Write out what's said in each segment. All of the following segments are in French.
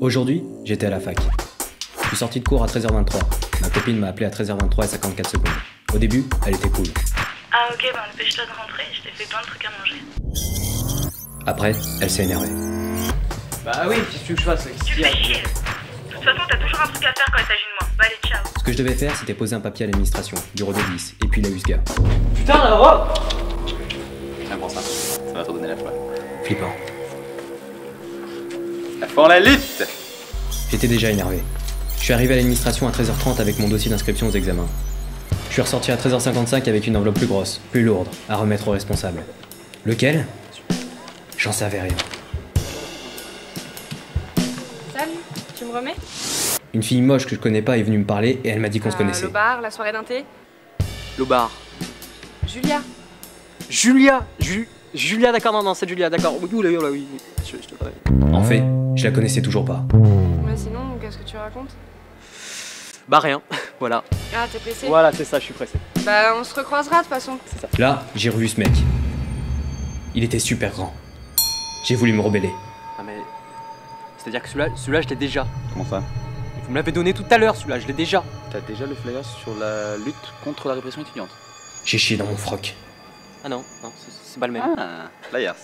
Aujourd'hui, j'étais à la fac. Je suis sorti de cours à 13h23. Ma copine m'a appelé à 13h23 et 54 secondes. Au début, elle était cool. Ah ok, ben dépêche-toi de rentrer, je t'ai fait plein de trucs à manger. Après, elle s'est énervée. Bah oui, qu'est-ce que tu veux que je fasse? Tu fais chier. De toute façon, t'as toujours un truc à faire quand il s'agit de moi. Bah allez, ciao. Ce que je devais faire, c'était poser un papier à l'administration, bureau de 10, et puis la USGA. Putain, la robe! Tiens, prends ça. Ça va te redonner la foi. Flippant. La foi en la lutte! J'étais déjà énervé. Je suis arrivé à l'administration à 13h30 avec mon dossier d'inscription aux examens. Je suis ressorti à 13h55 avec une enveloppe plus grosse, plus lourde, à remettre au responsable. Lequel? J'en savais rien. Salut, tu me remets? Une fille moche que je connais pas est venue me parler et elle m'a dit qu'on se connaissait. Le bar, la soirée d'un thé? Lobar. Julia. Julia, d'accord, non, c'est Julia, d'accord. Oui. Je te connais. En fait, je la connaissais toujours pas. Mais sinon, qu'est-ce que tu racontes? Bah rien, voilà. Ah, t'es pressé? Voilà, c'est ça, je suis pressé. Bah, on se recroisera de toute façon. C'est ça. Là, j'ai revu ce mec. Il était super grand. J'ai voulu me rebeller. Ah mais... C'est-à-dire que celui-là, je l'ai déjà. Comment ça? Vous me l'avez donné tout à l'heure, celui-là, je l'ai déjà. T'as déjà le flyer sur la lutte contre la répression étudiante? J'ai chié dans mon froc. Ah non, c'est pas le même. Ah, flyers.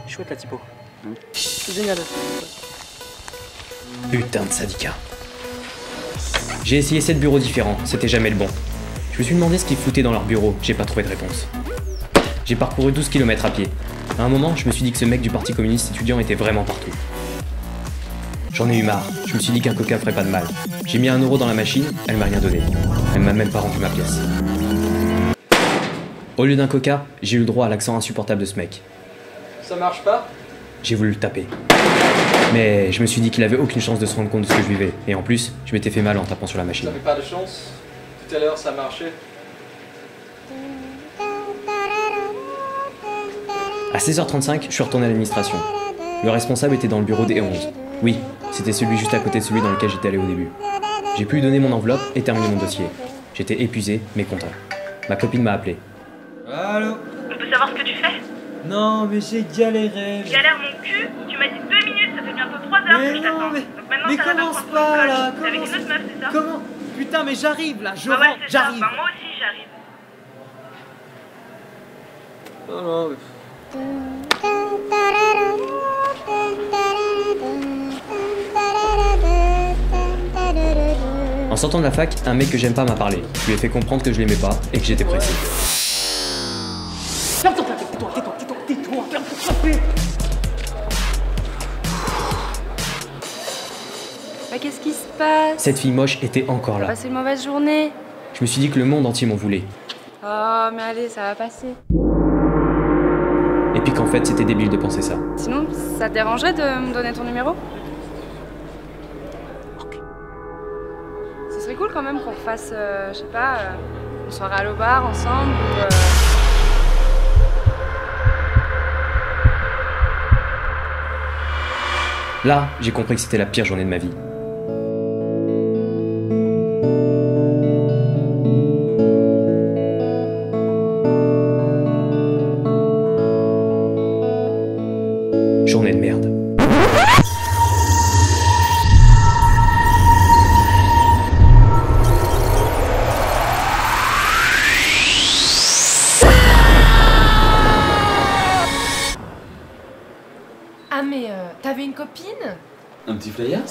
Chouette la typo. C'est génial. Putain de syndicat. J'ai essayé 7 bureaux différents, c'était jamais le bon. Je me suis demandé ce qu'ils foutaient dans leur bureau, j'ai pas trouvé de réponse. J'ai parcouru 12 km à pied. À un moment, je me suis dit que ce mec du Parti communiste étudiant était vraiment partout. J'en ai eu marre, je me suis dit qu'un coca ferait pas de mal. J'ai mis 1 euro dans la machine, elle m'a rien donné. Elle m'a même pas rendu ma pièce. Au lieu d'un coca, j'ai eu le droit à l'accent insupportable de ce mec. Ça marche pas? J'ai voulu le taper. Mais je me suis dit qu'il avait aucune chance de se rendre compte de ce que je vivais. Et en plus, je m'étais fait mal en tapant sur la machine. T'avais pas de chance. Tout à l'heure, ça marchait. À 16h35, je suis retourné à l'administration. Le responsable était dans le bureau des 11. Oui, c'était celui juste à côté de celui dans lequel j'étais allé au début. J'ai pu lui donner mon enveloppe et terminer mon dossier. J'étais épuisé, mais content. Ma copine m'a appelé. Allô? On peut savoir ce que tu fais? Non, mais j'ai galéré. Galère mon cul, tu m'as dit 2 minutes, ça fait bientôt 3 heures que je t'attends. Donc maintenant, mais ça va commence prendre pas ton là. coche. T'es avec une autre meuf, c'est ça? Comment? Putain, mais j'arrive là, je Bah ouais, rentre, c'est ça. j'arrive. Bah moi aussi, j'arrive. Non, mais... En sortant de la fac, un mec que j'aime pas m'a parlé. Je lui ai fait comprendre que je l'aimais pas et que j'étais pressé. Tais-toi, Bah, qu'est-ce qui se passe? Cette fille moche était encore T'as là. passé une mauvaise journée? Je me suis dit que le monde entier m'en voulait. Oh, mais allez, ça va passer. Et puis qu'en fait, c'était débile de penser ça. Sinon, ça te dérangerait de me donner ton numéro? Ce serait cool quand même qu'on refasse, je sais pas, une soirée à l'Au-Bar ensemble ou... Là, j'ai compris que c'était la pire journée de ma vie. Journée de merde. Ah mais t'avais une copine? Un petit flyers?